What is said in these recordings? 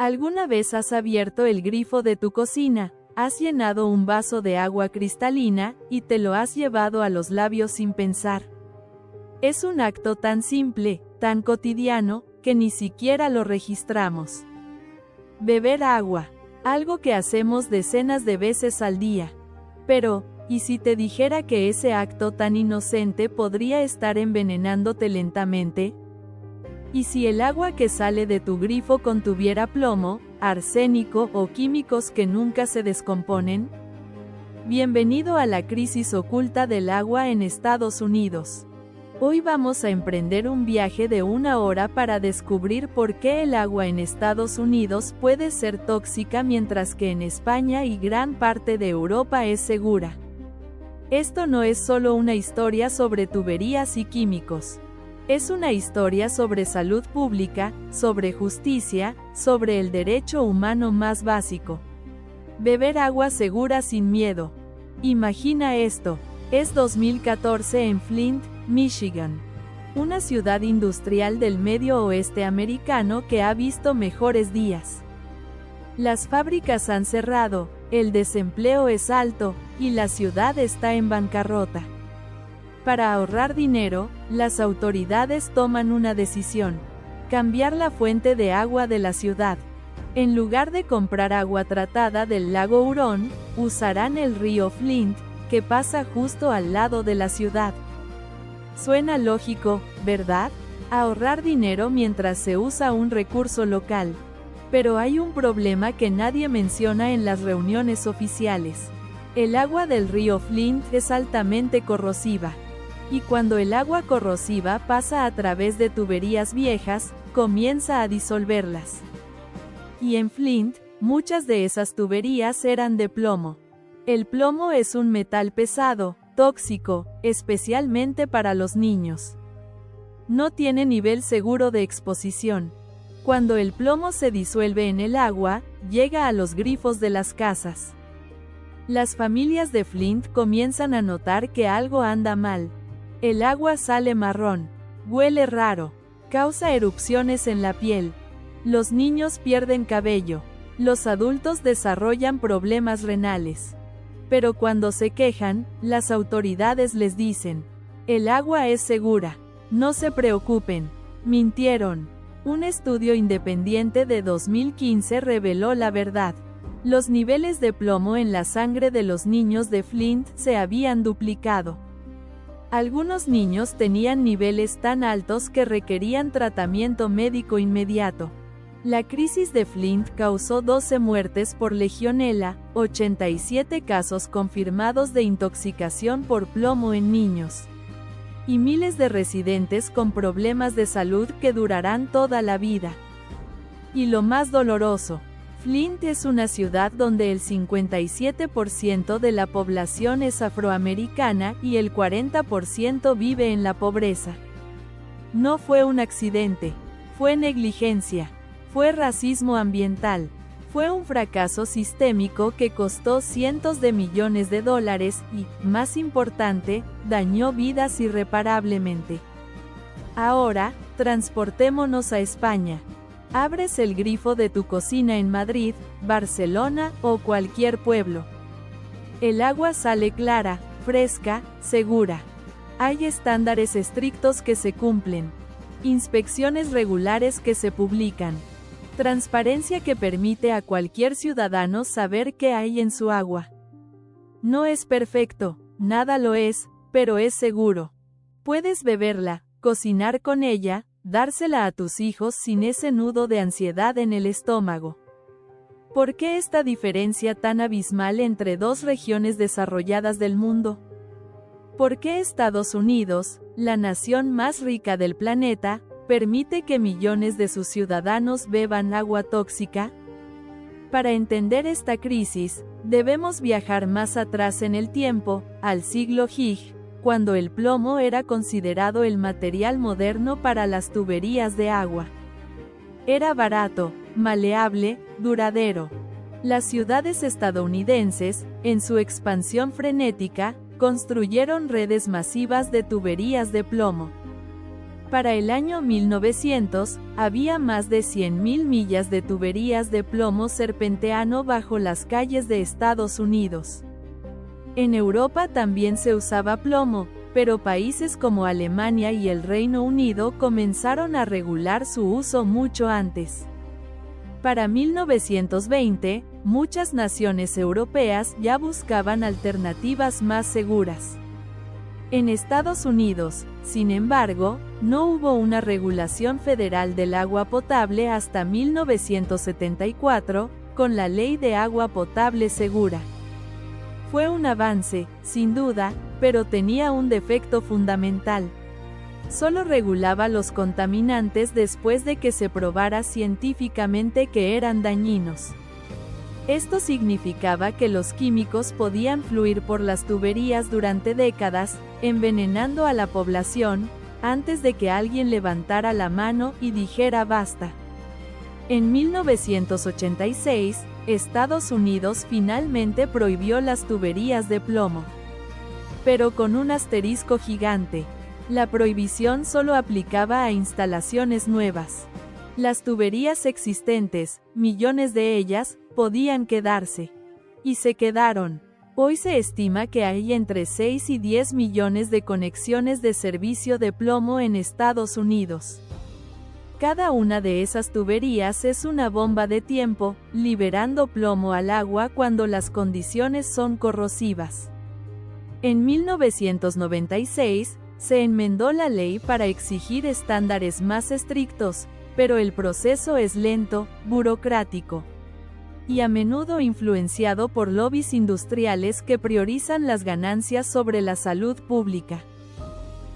¿Alguna vez has abierto el grifo de tu cocina, has llenado un vaso de agua cristalina, y te lo has llevado a los labios sin pensar? Es un acto tan simple, tan cotidiano, que ni siquiera lo registramos. Beber agua, algo que hacemos decenas de veces al día. Pero, ¿y si te dijera que ese acto tan inocente podría estar envenenándote lentamente? ¿Y si el agua que sale de tu grifo contuviera plomo, arsénico o químicos que nunca se descomponen? Bienvenido a la crisis oculta del agua en Estados Unidos. Hoy vamos a emprender un viaje de 1 hora para descubrir por qué el agua en Estados Unidos puede ser tóxica mientras que en España y gran parte de Europa es segura. Esto no es solo una historia sobre tuberías y químicos. Es una historia sobre salud pública, sobre justicia, sobre el derecho humano más básico. Beber agua segura sin miedo. Imagina esto. Es 2014 en Flint, Michigan. Una ciudad industrial del medio oeste americano que ha visto mejores días. Las fábricas han cerrado, el desempleo es alto, y la ciudad está en bancarrota. Para ahorrar dinero, las autoridades toman una decisión: cambiar la fuente de agua de la ciudad. En lugar de comprar agua tratada del lago Hurón, usarán el río Flint, que pasa justo al lado de la ciudad. Suena lógico, ¿verdad? Ahorrar dinero mientras se usa un recurso local. Pero hay un problema que nadie menciona en las reuniones oficiales. El agua del río Flint es altamente corrosiva. Y cuando el agua corrosiva pasa a través de tuberías viejas, comienza a disolverlas. Y en Flint, muchas de esas tuberías eran de plomo. El plomo es un metal pesado, tóxico, especialmente para los niños. No tiene nivel seguro de exposición. Cuando el plomo se disuelve en el agua, llega a los grifos de las casas. Las familias de Flint comienzan a notar que algo anda mal. El agua sale marrón, huele raro, causa erupciones en la piel. Los niños pierden cabello, los adultos desarrollan problemas renales. Pero cuando se quejan, las autoridades les dicen: el agua es segura, no se preocupen, mintieron. Un estudio independiente de 2015 reveló la verdad. Los niveles de plomo en la sangre de los niños de Flint se habían duplicado. Algunos niños tenían niveles tan altos que requerían tratamiento médico inmediato. La crisis de Flint causó 12 muertes por legionela, 87 casos confirmados de intoxicación por plomo en niños. Y miles de residentes con problemas de salud que durarán toda la vida. Y lo más doloroso, Flint es una ciudad donde el 57% de la población es afroamericana y el 40% vive en la pobreza. No fue un accidente, fue negligencia, fue racismo ambiental, fue un fracaso sistémico que costó cientos de millones de dólares y, más importante, dañó vidas irreparablemente. Ahora, transportémonos a España. Abres el grifo de tu cocina en Madrid, Barcelona o cualquier pueblo. El agua sale clara, fresca, segura. Hay estándares estrictos que se cumplen. Inspecciones regulares que se publican. Transparencia que permite a cualquier ciudadano saber qué hay en su agua. No es perfecto, nada lo es, pero es seguro. Puedes beberla, cocinar con ella, dársela a tus hijos sin ese nudo de ansiedad en el estómago. ¿Por qué esta diferencia tan abismal entre dos regiones desarrolladas del mundo? ¿Por qué Estados Unidos, la nación más rica del planeta, permite que millones de sus ciudadanos beban agua tóxica? Para entender esta crisis, debemos viajar más atrás en el tiempo, al siglo Hig, cuando el plomo era considerado el material moderno para las tuberías de agua. Era barato, maleable, duradero. Las ciudades estadounidenses, en su expansión frenética, construyeron redes masivas de tuberías de plomo. Para el año 1900, había más de 100.000 millas de tuberías de plomo serpenteano bajo las calles de Estados Unidos. En Europa también se usaba plomo, pero países como Alemania y el Reino Unido comenzaron a regular su uso mucho antes. Para 1920, muchas naciones europeas ya buscaban alternativas más seguras. En Estados Unidos, sin embargo, no hubo una regulación federal del agua potable hasta 1974, con la Ley de Agua Potable Segura. Fue un avance, sin duda, pero tenía un defecto fundamental. Solo regulaba los contaminantes después de que se probara científicamente que eran dañinos. Esto significaba que los químicos podían fluir por las tuberías durante décadas, envenenando a la población, antes de que alguien levantara la mano y dijera basta. En 1986, Estados Unidos finalmente prohibió las tuberías de plomo. Pero con un asterisco gigante. La prohibición solo aplicaba a instalaciones nuevas. Las tuberías existentes, millones de ellas, podían quedarse. Y se quedaron. Hoy se estima que hay entre 6 y 10 millones de conexiones de servicio de plomo en Estados Unidos. Cada una de esas tuberías es una bomba de tiempo, liberando plomo al agua cuando las condiciones son corrosivas. En 1996, se enmendó la ley para exigir estándares más estrictos, pero el proceso es lento, burocrático y a menudo influenciado por lobbies industriales que priorizan las ganancias sobre la salud pública.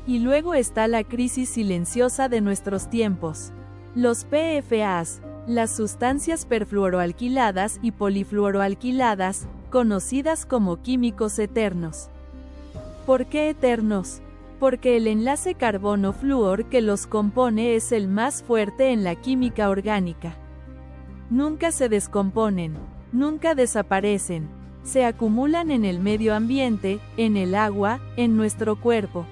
Y luego está la crisis silenciosa de nuestros tiempos. Los PFAS, las sustancias perfluoroalquiladas y polifluoroalquiladas, conocidas como químicos eternos. ¿Por qué eternos? Porque el enlace carbono-flúor que los compone es el más fuerte en la química orgánica. Nunca se descomponen, nunca desaparecen, se acumulan en el medio ambiente, en el agua, en nuestro cuerpo.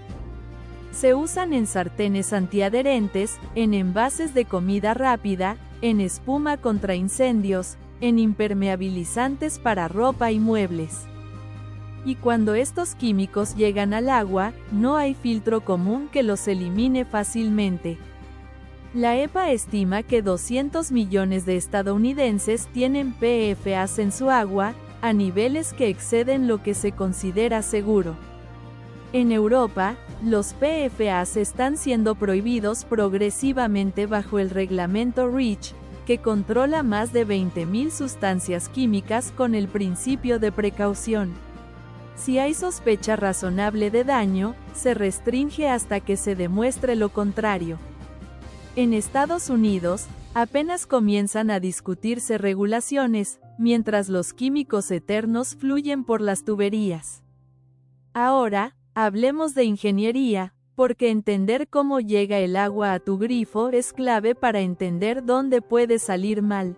Se usan en sartenes antiadherentes, en envases de comida rápida, en espuma contra incendios, en impermeabilizantes para ropa y muebles. Y cuando estos químicos llegan al agua, no hay filtro común que los elimine fácilmente. La EPA estima que 200 millones de estadounidenses tienen PFAS en su agua, a niveles que exceden lo que se considera seguro. En Europa, los PFAS están siendo prohibidos progresivamente bajo el reglamento REACH, que controla más de 20.000 sustancias químicas con el principio de precaución. Si hay sospecha razonable de daño, se restringe hasta que se demuestre lo contrario. En Estados Unidos, apenas comienzan a discutirse regulaciones, mientras los químicos eternos fluyen por las tuberías. Ahora, hablemos de ingeniería, porque entender cómo llega el agua a tu grifo es clave para entender dónde puede salir mal.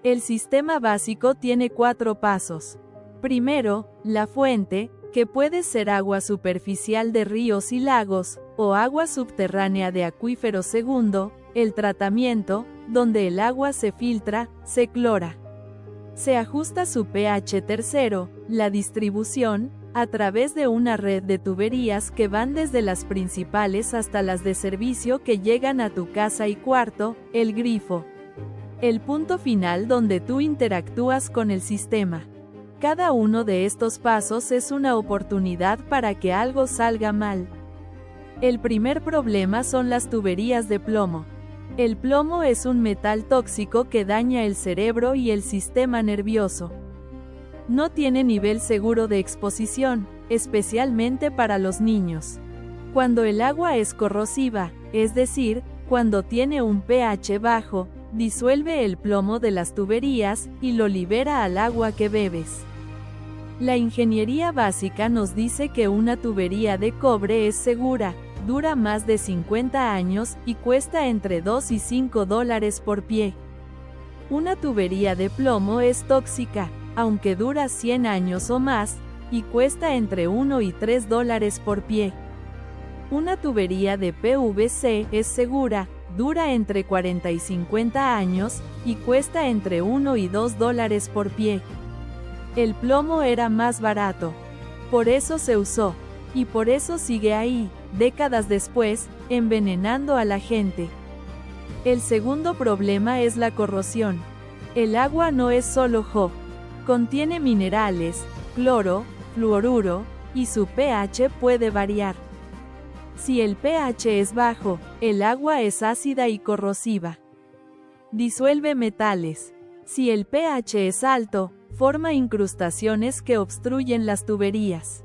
El sistema básico tiene 4 pasos. Primero, la fuente, que puede ser agua superficial de ríos y lagos, o agua subterránea de acuíferos. Segundo, el tratamiento, donde el agua se filtra, se clora. Se ajusta su pH. Tercero, la distribución, a través de una red de tuberías que van desde las principales hasta las de servicio que llegan a tu casa. Y cuarto, el grifo. El punto final donde tú interactúas con el sistema. Cada uno de estos pasos es una oportunidad para que algo salga mal. El primer problema son las tuberías de plomo. El plomo es un metal tóxico que daña el cerebro y el sistema nervioso. No tiene nivel seguro de exposición, especialmente para los niños. Cuando el agua es corrosiva, es decir, cuando tiene un pH bajo, disuelve el plomo de las tuberías y lo libera al agua que bebes. La ingeniería básica nos dice que una tubería de cobre es segura, dura más de 50 años y cuesta entre $2 y $5 por pie. Una tubería de plomo es tóxica, aunque dura 100 años o más, y cuesta entre $1 y $3 por pie. Una tubería de PVC es segura, dura entre 40 y 50 años, y cuesta entre $1 y $2 por pie. El plomo era más barato. Por eso se usó. Y por eso sigue ahí, décadas después, envenenando a la gente. El segundo problema es la corrosión. El agua no es solo Jo. Contiene minerales, cloro, fluoruro, y su pH puede variar. Si el pH es bajo, el agua es ácida y corrosiva. Disuelve metales. Si el pH es alto, forma incrustaciones que obstruyen las tuberías.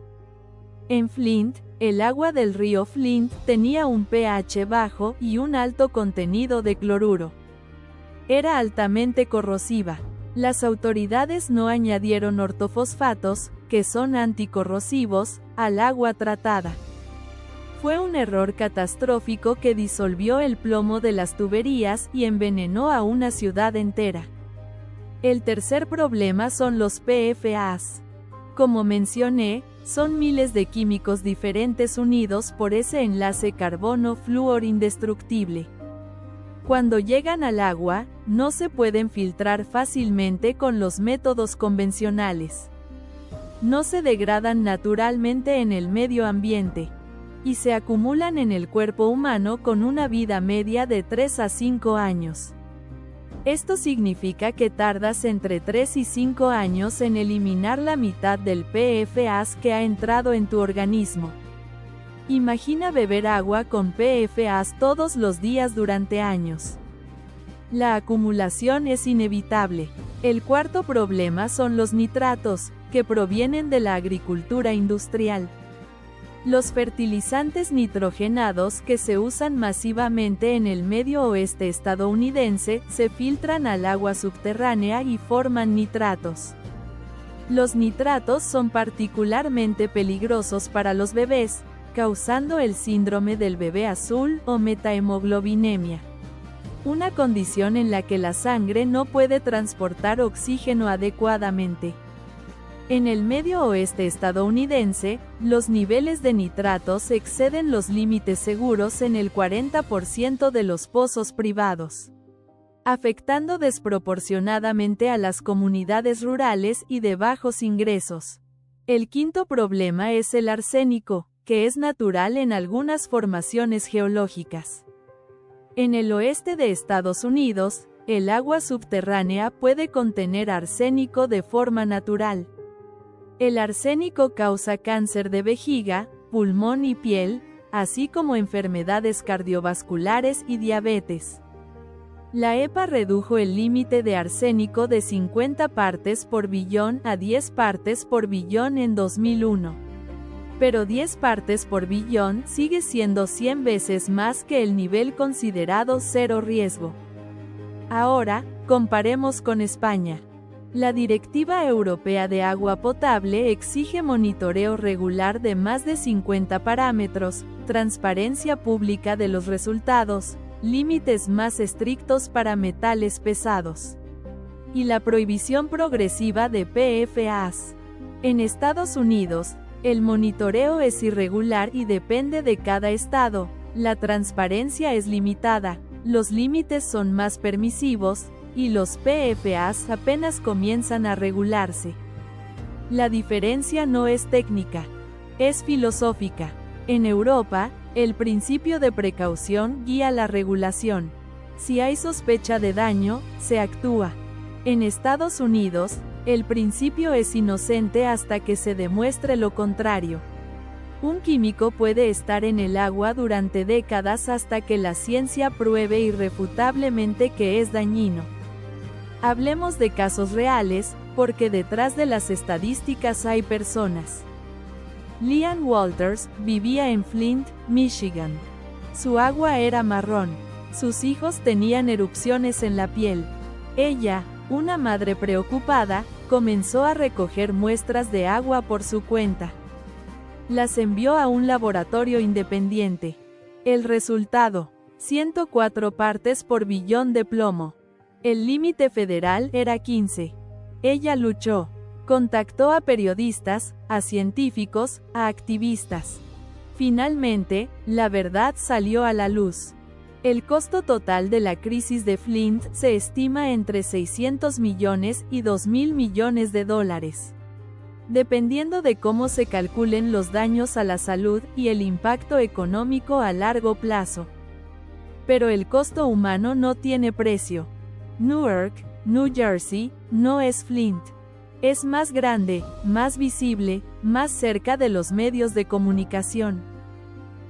En Flint, el agua del río Flint tenía un pH bajo y un alto contenido de cloruro. Era altamente corrosiva. Las autoridades no añadieron ortofosfatos, que son anticorrosivos, al agua tratada. Fue un error catastrófico que disolvió el plomo de las tuberías y envenenó a una ciudad entera. El tercer problema son los PFAS. Como mencioné, son miles de químicos diferentes unidos por ese enlace carbono-flúor indestructible. Cuando llegan al agua, no se pueden filtrar fácilmente con los métodos convencionales. No se degradan naturalmente en el medio ambiente, y se acumulan en el cuerpo humano con una vida media de 3 a 5 años. Esto significa que tardas entre 3 y 5 años en eliminar la mitad del PFAS que ha entrado en tu organismo. Imagina beber agua con PFAS todos los días durante años. La acumulación es inevitable. El cuarto problema son los nitratos, que provienen de la agricultura industrial. Los fertilizantes nitrogenados que se usan masivamente en el medio oeste estadounidense se filtran al agua subterránea y forman nitratos. Los nitratos son particularmente peligrosos para los bebés, causando el síndrome del bebé azul o metahemoglobinemia, una condición en la que la sangre no puede transportar oxígeno adecuadamente. En el medio oeste estadounidense, los niveles de nitratos exceden los límites seguros en el 40% de los pozos privados, afectando desproporcionadamente a las comunidades rurales y de bajos ingresos. El quinto problema es el arsénico, que es natural en algunas formaciones geológicas. En el oeste de Estados Unidos, el agua subterránea puede contener arsénico de forma natural. El arsénico causa cáncer de vejiga, pulmón y piel, así como enfermedades cardiovasculares y diabetes. La EPA redujo el límite de arsénico de 50 partes por billón a 10 partes por billón en 2001. Pero 10 partes por billón sigue siendo 100 veces más que el nivel considerado cero riesgo. Ahora, comparemos con España. La Directiva Europea de Agua Potable exige monitoreo regular de más de 50 parámetros, transparencia pública de los resultados, límites más estrictos para metales pesados, y la prohibición progresiva de PFAS. En Estados Unidos, el monitoreo es irregular y depende de cada estado, la transparencia es limitada, los límites son más permisivos, y los PFAS apenas comienzan a regularse. La diferencia no es técnica, es filosófica. En Europa, el principio de precaución guía la regulación. Si hay sospecha de daño, se actúa. En Estados Unidos, el principio es inocente hasta que se demuestre lo contrario. Un químico puede estar en el agua durante décadas hasta que la ciencia pruebe irrefutablemente que es dañino. Hablemos de casos reales, porque detrás de las estadísticas hay personas. Lian Walters vivía en Flint, Michigan. Su agua era marrón. Sus hijos tenían erupciones en la piel. Ella, una madre preocupada, comenzó a recoger muestras de agua por su cuenta. Las envió a un laboratorio independiente. El resultado: 104 partes por billón de plomo. El límite federal era 15. Ella luchó. Contactó a periodistas, a científicos, a activistas. Finalmente, la verdad salió a la luz. El costo total de la crisis de Flint se estima entre 600 millones y 2.000 millones de dólares. Dependiendo de cómo se calculen los daños a la salud y el impacto económico a largo plazo. Pero el costo humano no tiene precio. Newark, New Jersey, no es Flint. Es más grande, más visible, más cerca de los medios de comunicación.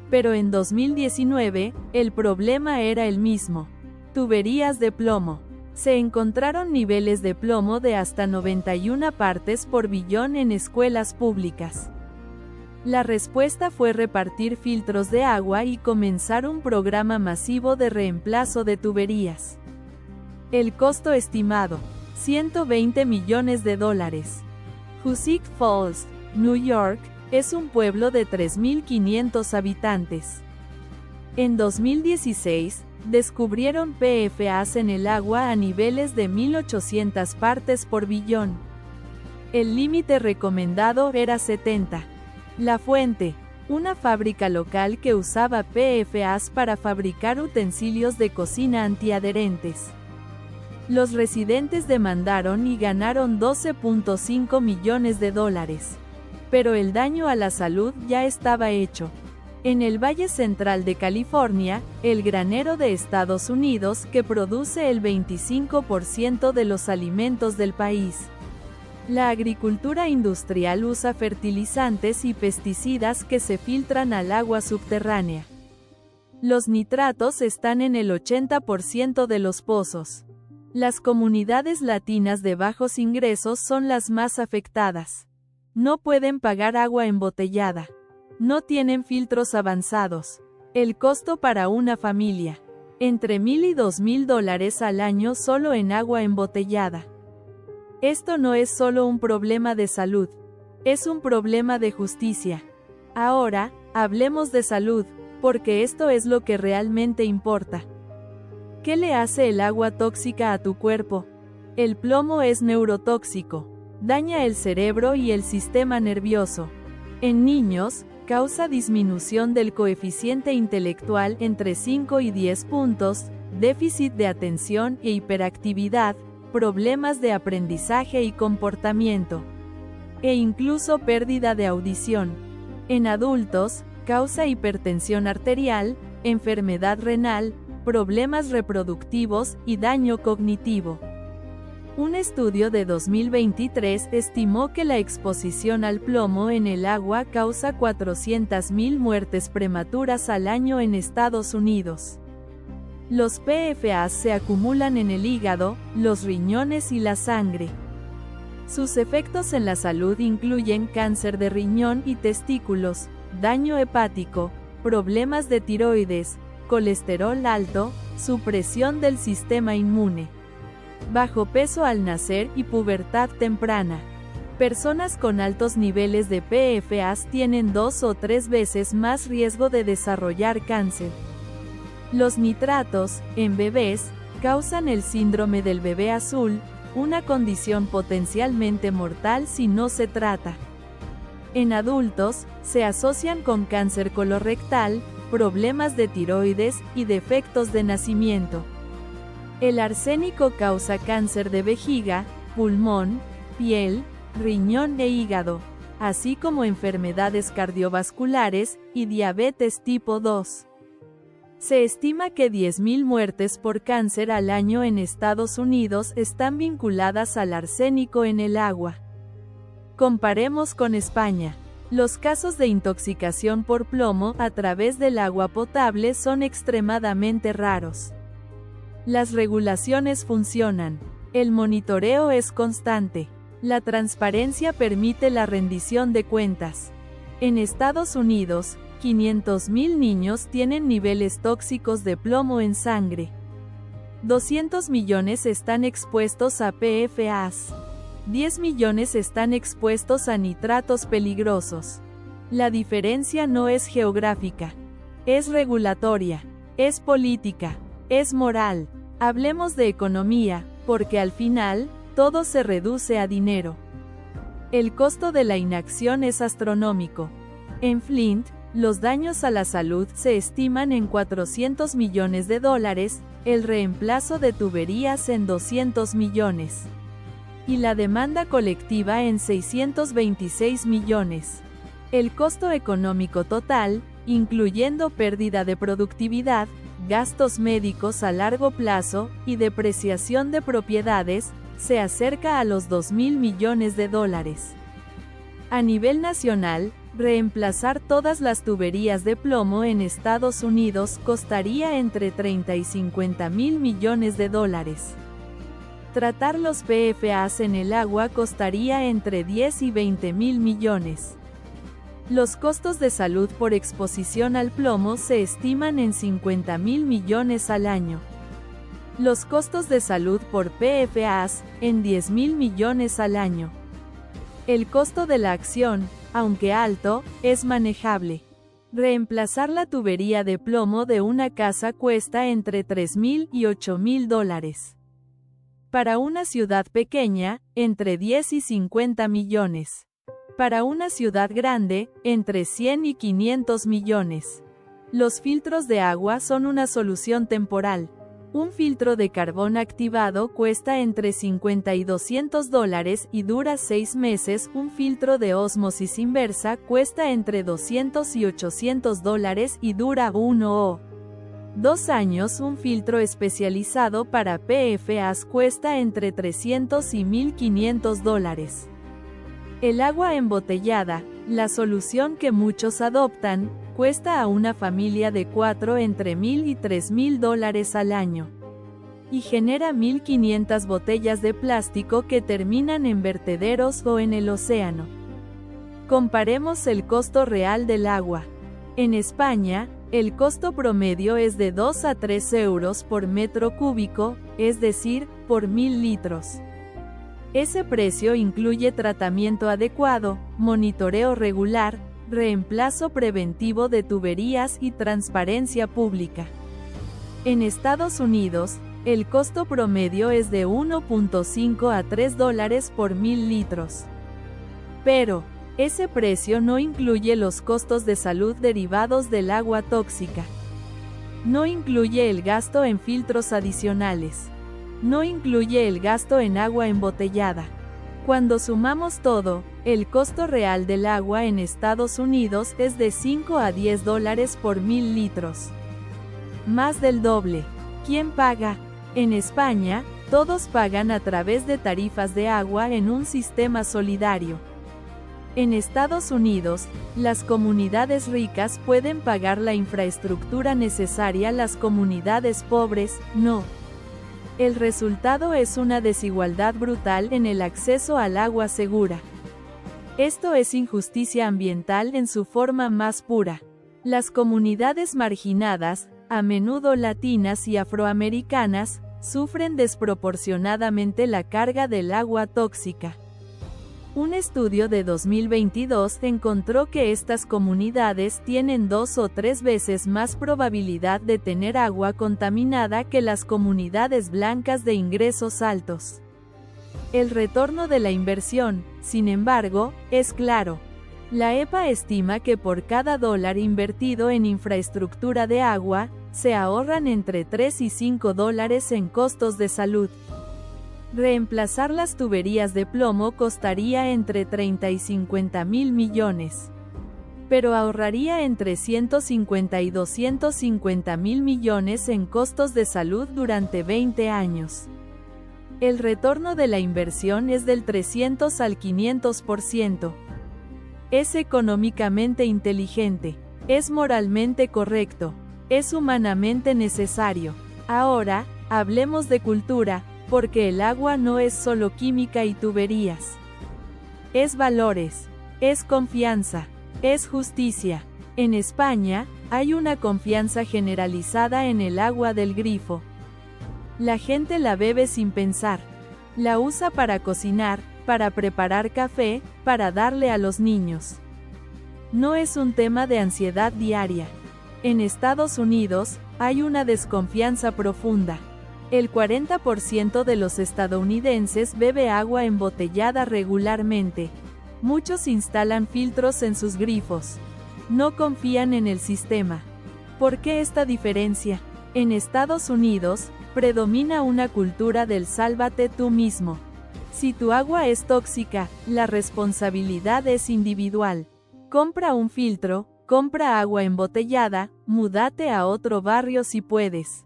Pero en 2019, el problema era el mismo. Tuberías de plomo. Se encontraron niveles de plomo de hasta 91 partes por billón en escuelas públicas. La respuesta fue repartir filtros de agua y comenzar un programa masivo de reemplazo de tuberías. El costo estimado, $120 millones. Hoosick Falls, New York, es un pueblo de 3.500 habitantes. En 2016, descubrieron PFAS en el agua a niveles de 1.800 partes por billón. El límite recomendado era 70. La fuente, una fábrica local que usaba PFAS para fabricar utensilios de cocina antiadherentes. Los residentes demandaron y ganaron $12.5 millones. Pero el daño a la salud ya estaba hecho. En el Valle Central de California, el granero de Estados Unidos que produce el 25% de los alimentos del país. La agricultura industrial usa fertilizantes y pesticidas que se filtran al agua subterránea. Los nitratos están en el 80% de los pozos. Las comunidades latinas de bajos ingresos son las más afectadas. No pueden pagar agua embotellada. No tienen filtros avanzados. El costo para una familia, entre $1.000 y $2.000 al año solo en agua embotellada. Esto no es solo un problema de salud, es un problema de justicia. Ahora, hablemos de salud, porque esto es lo que realmente importa. ¿Qué le hace el agua tóxica a tu cuerpo? El plomo es neurotóxico. Daña el cerebro y el sistema nervioso. En niños, causa disminución del coeficiente intelectual entre 5 y 10 puntos, déficit de atención e hiperactividad, problemas de aprendizaje y comportamiento, e incluso pérdida de audición. En adultos, causa hipertensión arterial, enfermedad renal, problemas reproductivos y daño cognitivo. Un estudio de 2023 estimó que la exposición al plomo en el agua causa 400.000 muertes prematuras al año en Estados Unidos. Los PFAS se acumulan en el hígado, los riñones y la sangre. Sus efectos en la salud incluyen cáncer de riñón y testículos, daño hepático, problemas de tiroides, colesterol alto, supresión del sistema inmune, bajo peso al nacer y pubertad temprana. Personas con altos niveles de PFAS tienen 2 o 3 veces más riesgo de desarrollar cáncer. Los nitratos, en bebés, causan el síndrome del bebé azul, una condición potencialmente mortal si no se trata. En adultos, se asocian con cáncer colorectal, problemas de tiroides y defectos de nacimiento. El arsénico causa cáncer de vejiga, pulmón, piel, riñón e hígado, así como enfermedades cardiovasculares y diabetes tipo 2. Se estima que 10.000 muertes por cáncer al año en Estados Unidos están vinculadas al arsénico en el agua. Comparemos con España. Los casos de intoxicación por plomo a través del agua potable son extremadamente raros. Las regulaciones funcionan. El monitoreo es constante. La transparencia permite la rendición de cuentas. En Estados Unidos, 500.000 niños tienen niveles tóxicos de plomo en sangre. 200 millones están expuestos a PFAS. 10 millones están expuestos a nitratos peligrosos. La diferencia no es geográfica. Es regulatoria. Es política. Es moral. Hablemos de economía, porque al final, todo se reduce a dinero. El costo de la inacción es astronómico. En Flint, Los daños a la salud se estiman en $400 millones, el reemplazo de tuberías en $200 millones. Y la demanda colectiva en $626 millones. El costo económico total, incluyendo pérdida de productividad, gastos médicos a largo plazo y depreciación de propiedades, se acerca a los $2.000 millones. A nivel nacional, reemplazar todas las tuberías de plomo en Estados Unidos costaría entre 30 y 50 mil millones de dólares. Tratar los PFAS en el agua costaría entre 10 y 20 mil millones. Los costos de salud por exposición al plomo se estiman en 50 mil millones al año. Los costos de salud por PFAS, en 10 mil millones al año. El costo de la acción, aunque alto, es manejable. Reemplazar la tubería de plomo de una casa cuesta entre $3.000 y $8.000. Para una ciudad pequeña, entre 10 y 50 millones. Para una ciudad grande, entre 100 y 500 millones. Los filtros de agua son una solución temporal. Un filtro de carbón activado cuesta entre $50 y $200 y dura 6 meses. Un filtro de ósmosis inversa cuesta entre $200 y $800 y dura 1 o 2 años. Un filtro especializado para PFAS cuesta entre $300 y $1.500. El agua embotellada, la solución que muchos adoptan, cuesta a una familia de 4 entre $1.000 y $3.000 al año. Y genera 1.500 botellas de plástico que terminan en vertederos o en el océano. Comparemos el costo real del agua. En España, el costo promedio es de 2 a 3 euros por metro cúbico, es decir, por 1.000 litros. Ese precio incluye tratamiento adecuado, monitoreo regular, reemplazo preventivo de tuberías y transparencia pública. En Estados Unidos, el costo promedio es de 1.5 a $3 por 1.000 litros. Pero, ese precio no incluye los costos de salud derivados del agua tóxica. No incluye el gasto en filtros adicionales. No incluye el gasto en agua embotellada. Cuando sumamos todo, el costo real del agua en Estados Unidos es de 5 a $10 por 1.000 litros. Más del doble. ¿Quién paga? En España, todos pagan a través de tarifas de agua en un sistema solidario. En Estados Unidos, las comunidades ricas pueden pagar la infraestructura necesaria, las comunidades pobres, no. El resultado es una desigualdad brutal en el acceso al agua segura. Esto es injusticia ambiental en su forma más pura. Las comunidades marginadas, a menudo latinas y afroamericanas, sufren desproporcionadamente la carga del agua tóxica. Un estudio de 2022 encontró que estas comunidades tienen 2 o 3 veces más probabilidad de tener agua contaminada que las comunidades blancas de ingresos altos. El retorno de la inversión, sin embargo, es claro. La EPA estima que por cada $1 invertido en infraestructura de agua, se ahorran entre $3 y $5 en costos de salud. Reemplazar las tuberías de plomo costaría entre 30 y 50 mil millones. Pero ahorraría entre 150 y 250 mil millones en costos de salud durante 20 años. El retorno de la inversión es del 300 al 500%. Es económicamente inteligente. Es moralmente correcto. Es humanamente necesario. Ahora, hablemos de cultura, porque el agua no es solo química y tuberías. Es valores, es confianza, es justicia. En España, hay una confianza generalizada en el agua del grifo. La gente la bebe sin pensar. La usa para cocinar, para preparar café, para darle a los niños. No es un tema de ansiedad diaria. En Estados Unidos, hay una desconfianza profunda. El 40% de los estadounidenses bebe agua embotellada regularmente. Muchos instalan filtros en sus grifos. no confían en el sistema. ¿Por qué esta diferencia? En Estados Unidos, predomina una cultura del sálvate tú mismo. Si tu agua es tóxica, la responsabilidad es individual. Compra un filtro, compra agua embotellada, múdate a otro barrio si puedes.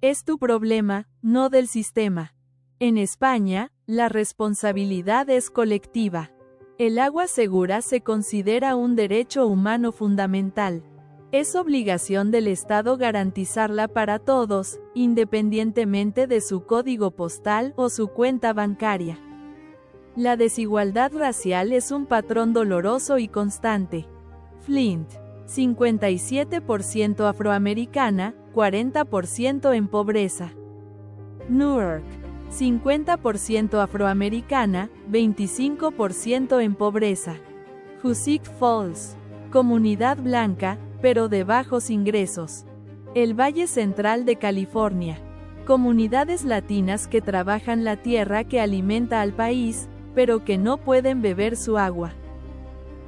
Es tu problema, no del sistema. En España, la responsabilidad es colectiva. El agua segura se considera un derecho humano fundamental. Es obligación del Estado garantizarla para todos, independientemente de su código postal o su cuenta bancaria. La desigualdad racial es un patrón doloroso y constante. Flint, 57% afroamericana, 40% en pobreza. Newark, 50% afroamericana, 25% en pobreza. Hoosick Falls, comunidad blanca, pero de bajos ingresos. El Valle Central de California. Comunidades latinas que trabajan la tierra que alimenta al país, pero que no pueden beber su agua.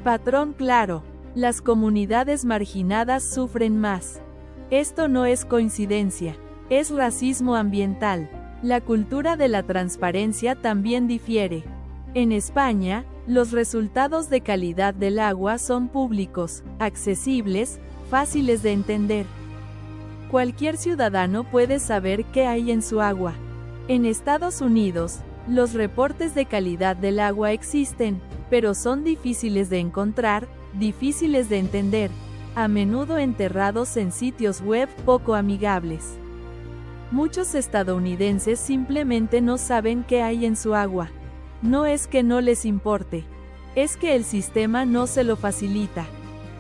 Patrón claro. Las comunidades marginadas sufren más. Esto no es coincidencia, es racismo ambiental. La cultura de la transparencia también difiere. En España, los resultados de calidad del agua son públicos, accesibles, fáciles de entender. Cualquier ciudadano puede saber qué hay en su agua. En Estados Unidos, los reportes de calidad del agua existen, pero son difíciles de encontrar, difíciles de entender, a menudo enterrados en sitios web poco amigables. Muchos estadounidenses simplemente no saben qué hay en su agua. No es que no les importe, es que el sistema no se lo facilita.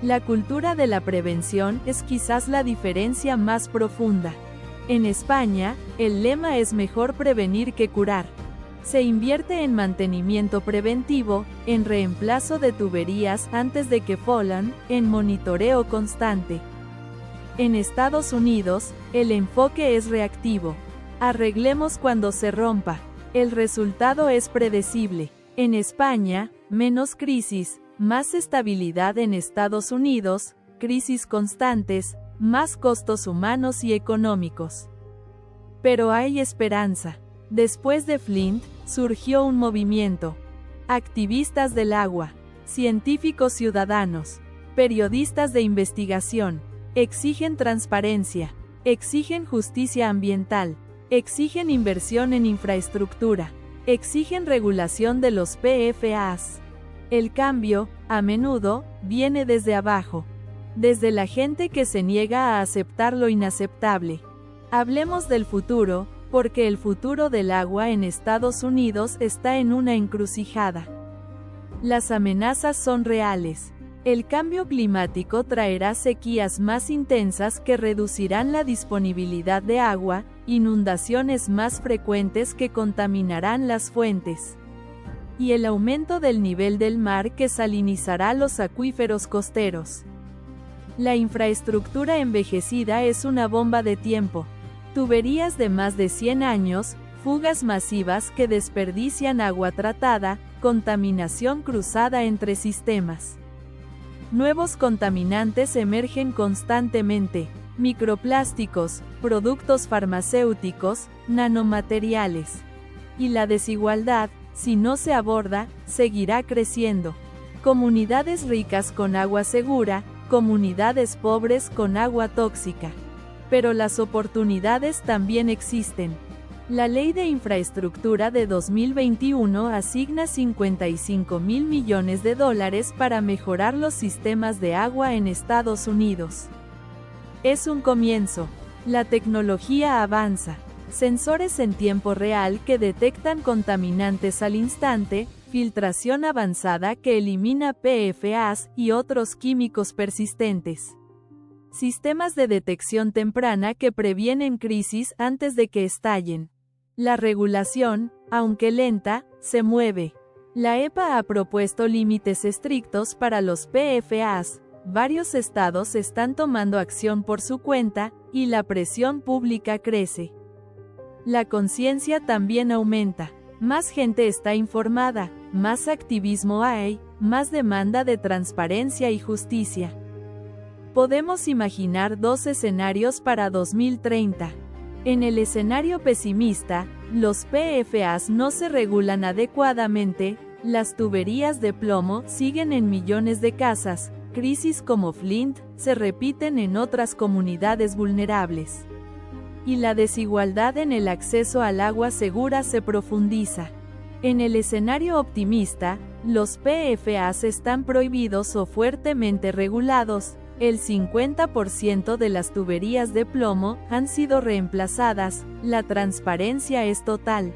La cultura de la prevención es quizás la diferencia más profunda. En España, el lema es mejor prevenir que curar. Se invierte en mantenimiento preventivo, en reemplazo de tuberías antes de que follan, en monitoreo constante. En Estados Unidos, el enfoque es reactivo. Arreglemos cuando se rompa. El resultado es predecible. En España, menos crisis, más estabilidad. En Estados Unidos, crisis constantes, más costos humanos y económicos. Pero hay esperanza. Después de Flint, surgió un movimiento. Activistas del agua, científicos ciudadanos, periodistas de investigación, exigen transparencia, exigen justicia ambiental, exigen inversión en infraestructura, exigen regulación de los PFAS. El cambio, a menudo, viene desde abajo, desde la gente que se niega a aceptar lo inaceptable. Hablemos del futuro, porque el futuro del agua en Estados Unidos está en una encrucijada. Las amenazas son reales. El cambio climático traerá sequías más intensas que reducirán la disponibilidad de agua, inundaciones más frecuentes que contaminarán las fuentes, y el aumento del nivel del mar que salinizará los acuíferos costeros. La infraestructura envejecida es una bomba de tiempo. Tuberías de más de 100 años, fugas masivas que desperdician agua tratada, contaminación cruzada entre sistemas. Nuevos contaminantes emergen constantemente: microplásticos, productos farmacéuticos, nanomateriales. Y la desigualdad, si no se aborda, seguirá creciendo. Comunidades ricas con agua segura, comunidades pobres con agua tóxica. Pero las oportunidades también existen. La Ley de Infraestructura de 2021 asigna $55.000 millones para mejorar los sistemas de agua en Estados Unidos. Es un comienzo. La tecnología avanza. Sensores en tiempo real que detectan contaminantes al instante, filtración avanzada que elimina PFAS y otros químicos persistentes. Sistemas de detección temprana que previenen crisis antes de que estallen. La regulación, aunque lenta, se mueve. La EPA ha propuesto límites estrictos para los PFAS. Varios estados están tomando acción por su cuenta, y la presión pública crece. La conciencia también aumenta. Más gente está informada, más activismo hay, más demanda de transparencia y justicia. Podemos imaginar dos escenarios para 2030. En el escenario pesimista, los PFAS no se regulan adecuadamente, las tuberías de plomo siguen en millones de casas, crisis como Flint se repiten en otras comunidades vulnerables. Y la desigualdad en el acceso al agua segura se profundiza. En el escenario optimista, los PFAS están prohibidos o fuertemente regulados, el 50% de las tuberías de plomo han sido reemplazadas, la transparencia es total.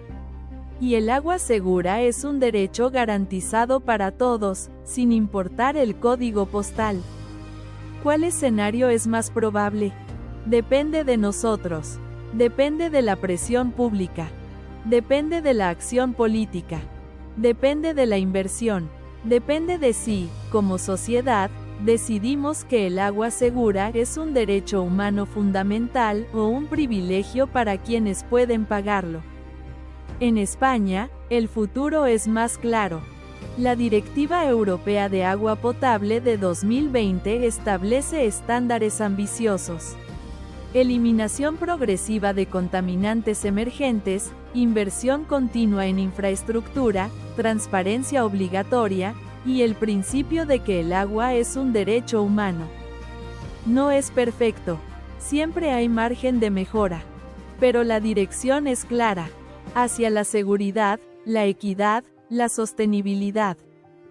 Y el agua segura es un derecho garantizado para todos, sin importar el código postal. ¿Cuál escenario es más probable? Depende de nosotros. Depende de la presión pública. Depende de la acción política. Depende de la inversión. Depende de si, como sociedad, decidimos que el agua segura es un derecho humano fundamental o un privilegio para quienes pueden pagarlo. En España, el futuro es más claro. La Directiva Europea de Agua Potable de 2020 establece estándares ambiciosos. Eliminación progresiva de contaminantes emergentes, inversión continua en infraestructura, transparencia obligatoria, y el principio de que el agua es un derecho humano. No es perfecto, siempre hay margen de mejora, pero la dirección es clara, hacia la seguridad, la equidad, la sostenibilidad.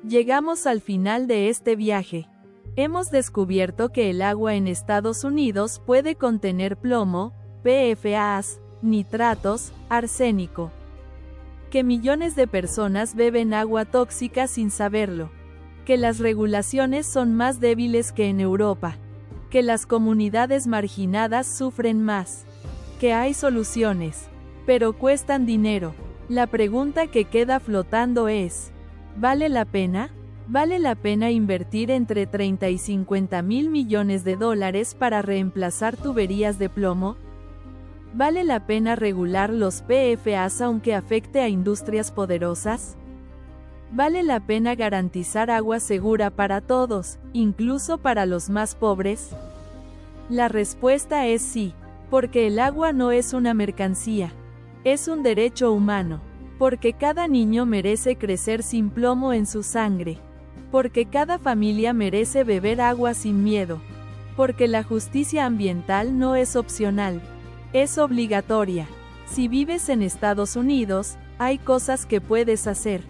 Llegamos al final de este viaje. Hemos descubierto que el agua en Estados Unidos puede contener plomo, PFAS, nitratos, arsénico. Que millones de personas beben agua tóxica sin saberlo. Que las regulaciones son más débiles que en Europa. Que las comunidades marginadas sufren más. Que hay soluciones, pero cuestan dinero. La pregunta que queda flotando es, ¿vale la pena? ¿Vale la pena invertir entre 30 y 50 mil millones de dólares para reemplazar tuberías de plomo? ¿Vale la pena regular los PFAS aunque afecte a industrias poderosas? ¿Vale la pena garantizar agua segura para todos, incluso para los más pobres? La respuesta es sí, porque el agua no es una mercancía, es un derecho humano, porque cada niño merece crecer sin plomo en su sangre, porque cada familia merece beber agua sin miedo, porque la justicia ambiental no es opcional. Es obligatoria. Si vives en Estados Unidos, hay cosas que puedes hacer.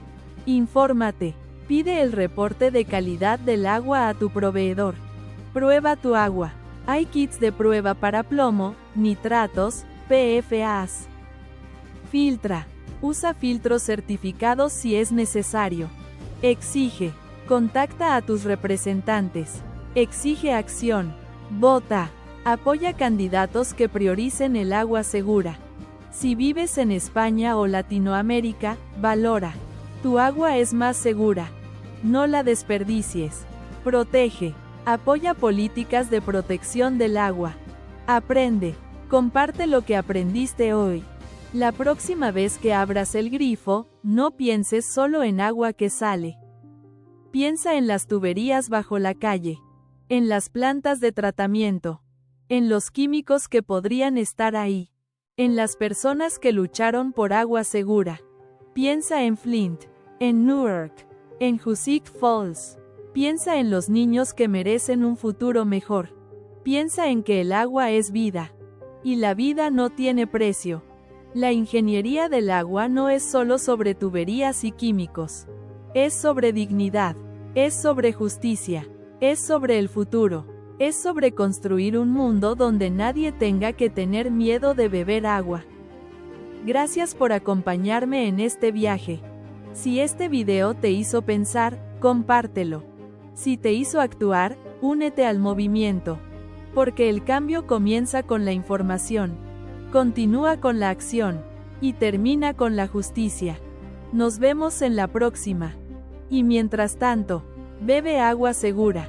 Infórmate. Pide el reporte de calidad del agua a tu proveedor. Prueba tu agua. Hay kits de prueba para plomo, nitratos, PFAS. Filtra. Usa filtros certificados si es necesario. Exige. Contacta a tus representantes. Exige acción. Vota. Apoya candidatos que prioricen el agua segura. Si vives en España o Latinoamérica, valora. Tu agua es más segura. No la desperdicies. Protege. Apoya políticas de protección del agua. Aprende. Comparte lo que aprendiste hoy. La próxima vez que abras el grifo, no pienses solo en agua que sale. Piensa en las tuberías bajo la calle. En las plantas de tratamiento. En los químicos que podrían estar ahí. En las personas que lucharon por agua segura. Piensa en Flint, en Newark, en Hoosick Falls. Piensa en los niños que merecen un futuro mejor. Piensa en que el agua es vida. Y la vida no tiene precio. La ingeniería del agua no es solo sobre tuberías y químicos. Es sobre dignidad. Es sobre justicia. Es sobre el futuro. Es sobre construir un mundo donde nadie tenga que tener miedo de beber agua. Gracias por acompañarme en este viaje. Si este video te hizo pensar, compártelo. Si te hizo actuar, únete al movimiento. Porque el cambio comienza con la información, continúa con la acción, y termina con la justicia. Nos vemos en la próxima. Y mientras tanto, bebe agua segura.